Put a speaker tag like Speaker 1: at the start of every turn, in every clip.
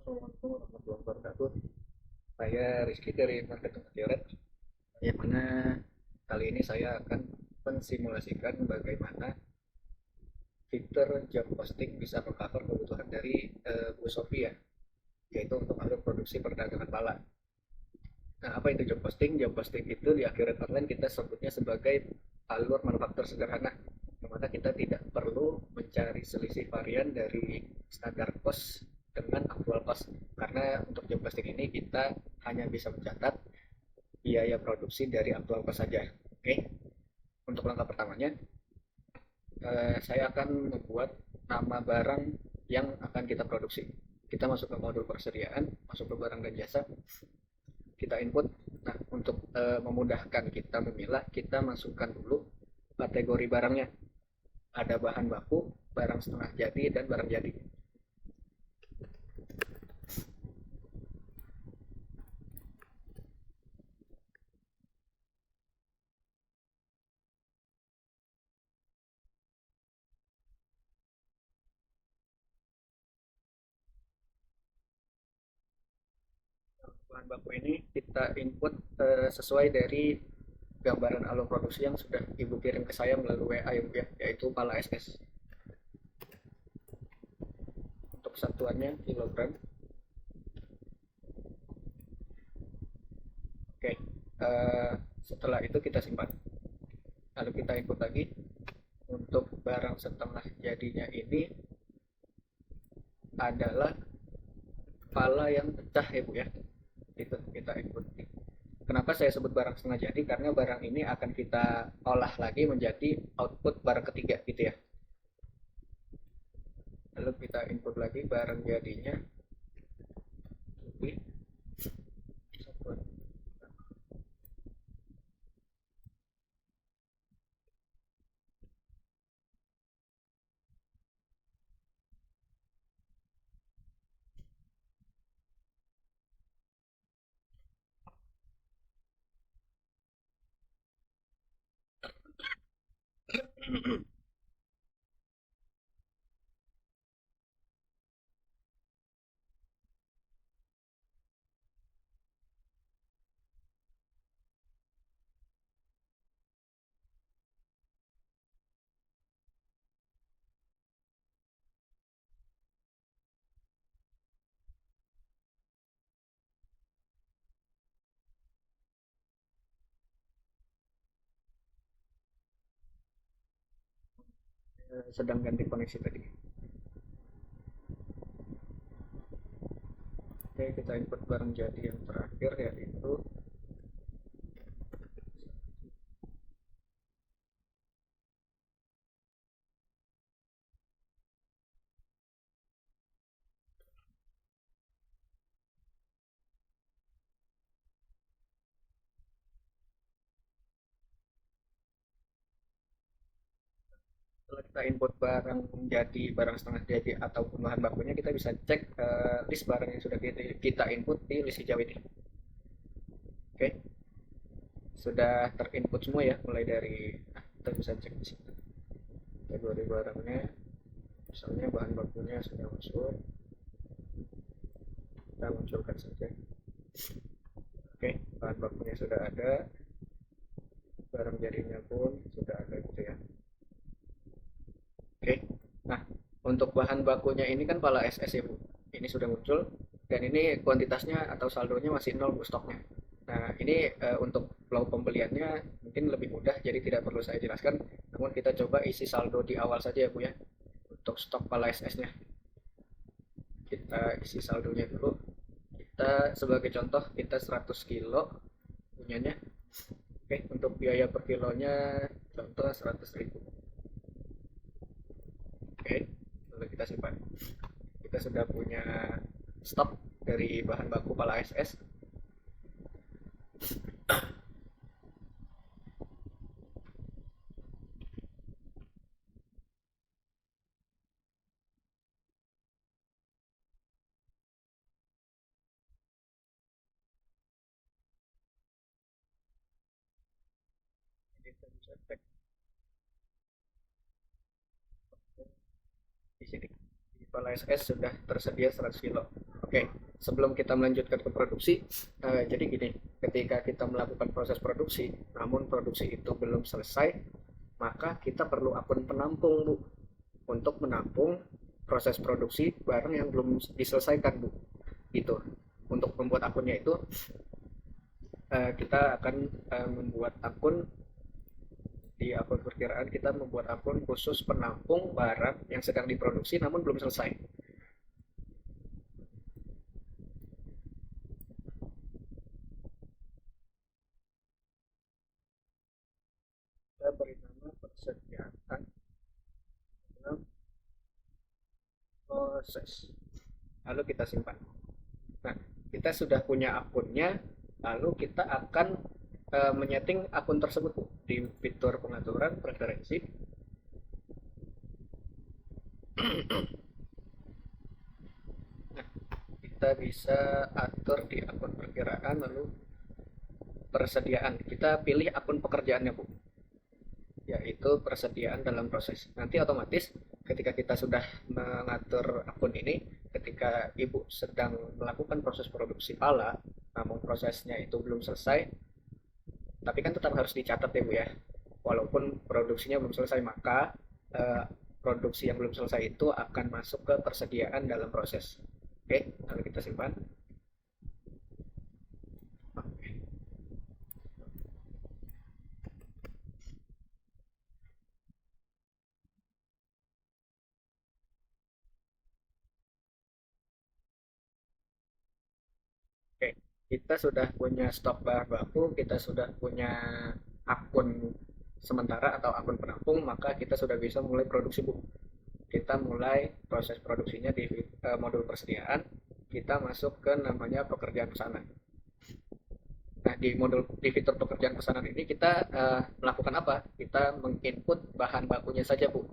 Speaker 1: Assalamualaikum warahmatullahi wabarakatuh. Saya Rizky dari Marketing Teoret, yang mana kali ini saya akan mensimulasikan bagaimana fitur job posting bisa mengcover kebutuhan dari Bu Sofia, yaitu untuk alur produksi perdagangan pala. Nah, apa itu job posting? Job posting itu di akhirat online kita sebutnya sebagai alur manufaktur sederhana, di mana kita tidak perlu mencari selisih varian dari standar cost dengan actual cost. Karena untuk job posting ini kita hanya bisa mencatat biaya produksi dari actual cost saja. Oke, untuk langkah pertamanya, saya akan membuat nama barang yang akan kita produksi. Kita masuk ke modul persediaan, masuk ke barang dan jasa, kita input. Nah, untuk memudahkan kita memilah, kita masukkan dulu kategori barangnya. Ada bahan baku, barang setengah jadi, dan barang jadi. Bahan baku ini kita input sesuai dari gambaran alur produksi yang sudah ibu kirim ke saya melalui WA ya, yaitu pala SS. Untuk satuannya kilogram. Oke, setelah itu kita simpan. Lalu kita input lagi untuk barang setengah jadinya ini adalah pala yang pecah ya Bu ya. Itu kita input. Kenapa saya sebut barang setengah jadi? Karena barang ini akan kita olah lagi menjadi output barang ketiga gitu ya. Lalu kita input lagi barang jadinya. Sedang ganti koneksi tadi. Oke, kita input barang jadi yang terakhir yaitu setelah kita input barang jadi, barang setengah jadi ataupun bahan bakunya, kita bisa cek list barang yang sudah kita input di list hijau ini. Oke, sudah terinput semua ya, mulai dari kita bisa cek di sini kategori barangnya, misalnya bahan bakunya sudah masuk, kita munculkan saja. Oke, bahan bakunya sudah ada, barang jadinya pun sudah ada gitu ya. Oke, nah untuk bahan bakunya ini kan pala SS ya Bu, ini sudah muncul dan ini kuantitasnya atau saldonya masih nol Bu stoknya. Nah ini untuk flow pembeliannya mungkin lebih mudah, jadi tidak perlu saya jelaskan, namun kita coba isi saldo di awal saja ya Bu ya. Untuk stok pala SS-nya kita isi saldonya dulu. Kita sebagai contoh kita 100 kilo punyanya. Oke, untuk biaya per kilonya contoh 100.000. Oke, lalu kita simpan. Kita sudah punya stok dari bahan baku pala SS. Kita bisa cek di sini. Di pala SS sudah tersedia 100 kilo. Oke, Oke, sebelum kita melanjutkan ke produksi, jadi gini, ketika kita melakukan proses produksi, namun produksi itu belum selesai, maka kita perlu akun penampung, Bu, untuk menampung proses produksi barang yang belum diselesaikan, Bu. Gitu. Untuk membuat akunnya itu, kita akan membuat akun di akun perkiraan kita membuat akun khusus penampung barang yang sedang diproduksi namun belum selesai. Kita beri nama persediaan proses. Lalu kita simpan. Nah, kita sudah punya akunnya, lalu kita akan menyeting akun tersebut di fitur pengaturan preferensi. Nah, kita bisa atur di akun perkiraan, lalu persediaan. Kita pilih akun pekerjaannya, Bu, yaitu persediaan dalam proses. Nanti otomatis ketika kita sudah mengatur akun ini, ketika ibu sedang melakukan proses produksi pala, namun prosesnya itu belum selesai, tapi kan tetap harus dicatat ya Bu ya, walaupun produksinya belum selesai, maka produksi yang belum selesai itu akan masuk ke persediaan dalam proses. Oke, lalu kita simpan. Oke, kita sudah punya stok bahan baku, kita sudah punya akun sementara atau akun penampung, maka kita sudah bisa mulai produksi, Bu. Kita mulai proses produksinya di modul persediaan, kita masuk ke namanya pekerjaan pesanan. Nah, di modul di fitur pekerjaan pesanan ini kita melakukan apa? Kita menginput bahan bakunya saja, Bu.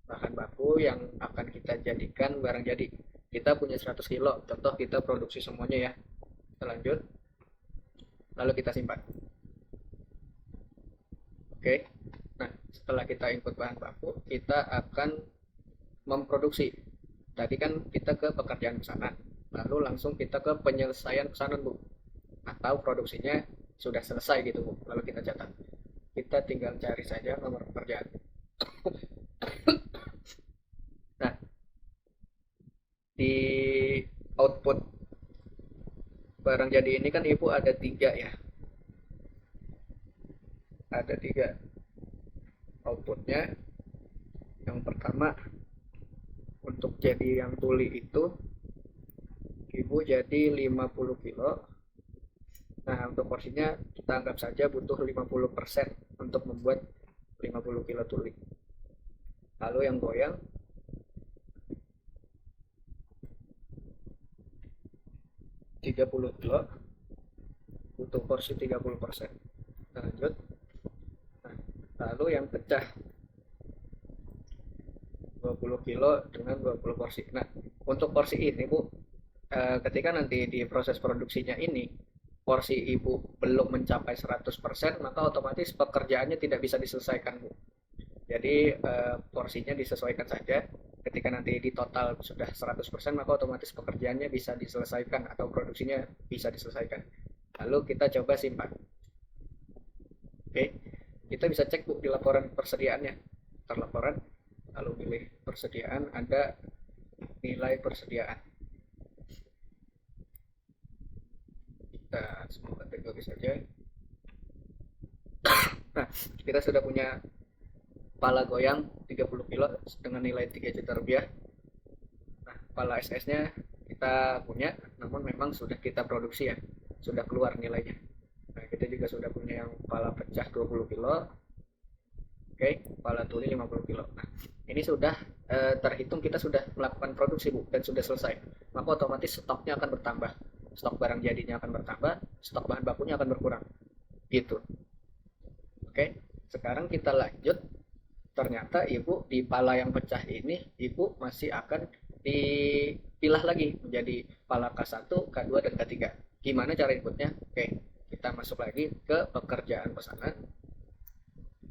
Speaker 1: Bahan baku yang akan kita jadikan barang jadi. Kita punya 100 kilo, contoh kita produksi semuanya ya. Kita lanjut, lalu kita simpan. Oke, nah setelah kita input bahan baku, kita akan memproduksi. Tadi kan kita ke pekerjaan pesanan, lalu langsung kita ke penyelesaian pesanan, Bu. Atau produksinya sudah selesai gitu, Bu. Lalu kita catat. Kita tinggal cari saja nomor pekerjaan. Nah, di output barang jadi ini kan Ibu ada 3 ya. Ada 3 outputnya. Yang pertama, untuk jadi yang tuli itu Ibu jadi 50 kilo. Nah, untuk porsinya kita anggap saja butuh 50% untuk membuat 50 kilo tuli. Lalu yang goyang 30 kilo, butuh porsi 30%. Lanjut. Nah, lalu yang pecah 20 kilo dengan 20 porsi. Nah, untuk porsi ini Bu, ketika nanti di proses produksinya ini porsi Ibu belum mencapai 100%, maka otomatis pekerjaannya tidak bisa diselesaikan, Bu. Jadi porsinya disesuaikan saja. Ketika nanti di total sudah 100%, maka otomatis pekerjaannya bisa diselesaikan atau produksinya bisa diselesaikan. Lalu kita coba simpan. Oke, kita bisa cek Bu di laporan persediaannya. Terlaporan, lalu pilih persediaan, ada nilai persediaan. Kita semua kategori saja. Nah, kita sudah punya pala goyang 30 kilo dengan nilai 3 juta rupiah. Nah, pala SS-nya kita punya, namun memang sudah kita produksi ya, sudah keluar nilainya. Nah, kita juga sudah punya yang pala pecah 20 kilo. Oke, pala tuli 50 kilo. Nah, ini sudah terhitung kita sudah melakukan produksi, Bu, dan sudah selesai. Maka otomatis stoknya akan bertambah. Stok barang jadinya akan bertambah, stok bahan bakunya akan berkurang. Gitu. Oke, sekarang kita lanjut. Ternyata Ibu di pala yang pecah ini, Ibu masih akan dipilah lagi menjadi pala K1, K2, dan K3. Gimana cara inputnya? Oke, kita masuk lagi ke pekerjaan pesanan.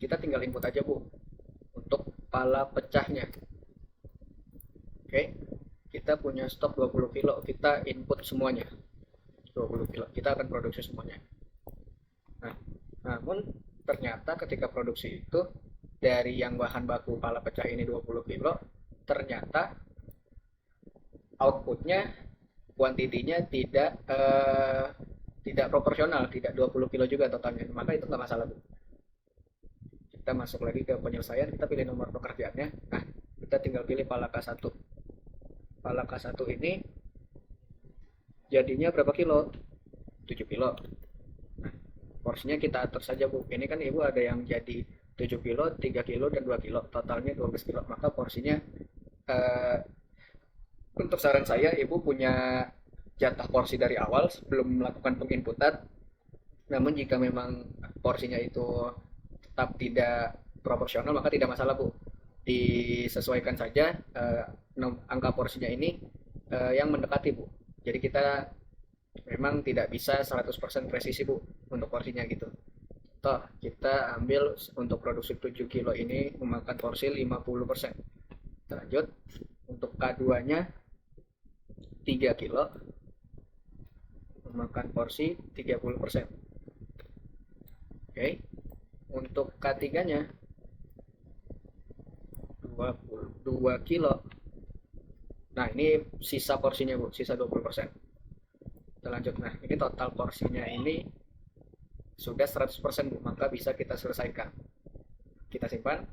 Speaker 1: Kita tinggal input aja Bu untuk pala pecahnya. Oke, kita punya stok 20 kilo, kita input semuanya 20 kilo, kita akan produksi semuanya. Nah, namun ternyata ketika produksi itu dari yang bahan baku pala pecah ini 20 kilo, ternyata outputnya, kuantitinya tidak proporsional, tidak 20 kilo juga totalnya. Maka itu nggak masalah, Bu. Kita masuk lagi ke penyelesaian, kita pilih nomor pekerjaannya. Nah, kita tinggal pilih pala K1. Pala K1 ini jadinya berapa kilo? 7 kilo. Nah, porsinya kita atur saja, Bu. Ini kan Ibu ada yang jadi 7 kilo, 3 kilo, dan 2 kilo. Totalnya 12 kilo. Maka porsinya, eh, untuk saran saya, Ibu punya jatah porsi dari awal sebelum melakukan penginputan. Namun jika memang porsinya itu tetap tidak proporsional, maka tidak masalah, Bu. Disesuaikan saja angka porsinya ini yang mendekati, Bu. Jadi kita memang tidak bisa 100% presisi, Bu, untuk porsinya gitu. Toh kita ambil untuk produksi 7 kilo ini memakan porsi 50%. Kita lanjut. Untuk K2-nya 3 kilo memakan porsi 30%. Oke. Untuk K3-nya 22 kilo. Nah, ini sisa porsinya, Bu, sisa 20%. Kita lanjut. Nah, ini total porsinya ini sudah 100%, Bu, maka bisa kita selesaikan. Kita simpan.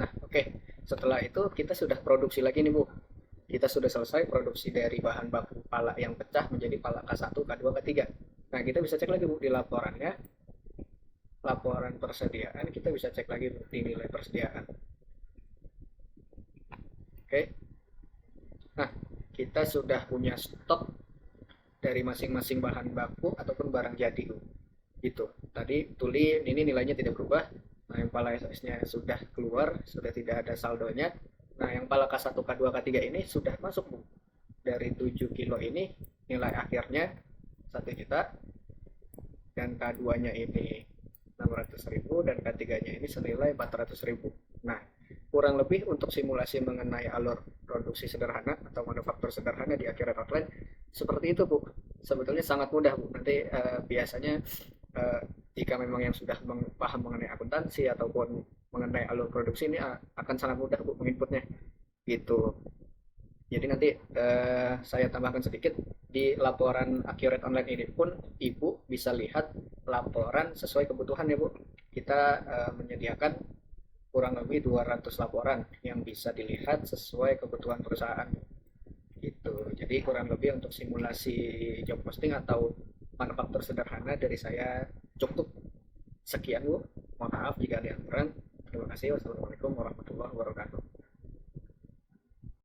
Speaker 1: Nah, oke. Setelah itu kita sudah produksi lagi nih, Bu. Kita sudah selesai produksi dari bahan baku pala yang pecah menjadi pala K1, K2, K3. Nah, kita bisa cek lagi, Bu, di laporannya. Laporan persediaan, kita bisa cek lagi, Bu, di nilai persediaan. Oke. Nah, kita sudah punya stok dari masing-masing bahan baku ataupun barang jadi, Bu. Gitu. Tadi tuli ini nilainya tidak berubah. Nah, yang pala SS-nya sudah keluar, sudah tidak ada saldonya. Nah, yang pala K1, K2, K3 ini sudah masuk, Bu. Dari 7 kilo ini nilai akhirnya 1 juta, dan K2-nya ini 600.000, dan K3-nya ini senilai 400.000. Nah, kurang lebih untuk simulasi mengenai alur produksi sederhana atau manufaktur sederhana di akhirat outline seperti itu, Bu. Sebetulnya sangat mudah, Bu. Nanti biasanya jika memang yang sudah paham mengenai akuntansi ataupun mengenai alur produksi ini akan sangat mudah, Bu, menginputnya gitu. Jadi nanti saya tambahkan sedikit, di laporan Accurate Online ini pun Ibu bisa lihat laporan sesuai kebutuhan ya, Bu. Kita menyediakan kurang lebih 200 laporan yang bisa dilihat sesuai kebutuhan perusahaan gitu. Jadi kurang lebih untuk simulasi job posting atau manufaktur sederhana dari saya cukup sekian, Bu. Mohon maaf jika ada yang kurang. Terima kasih. Wassalamualaikum warahmatullahi wabarakatuh.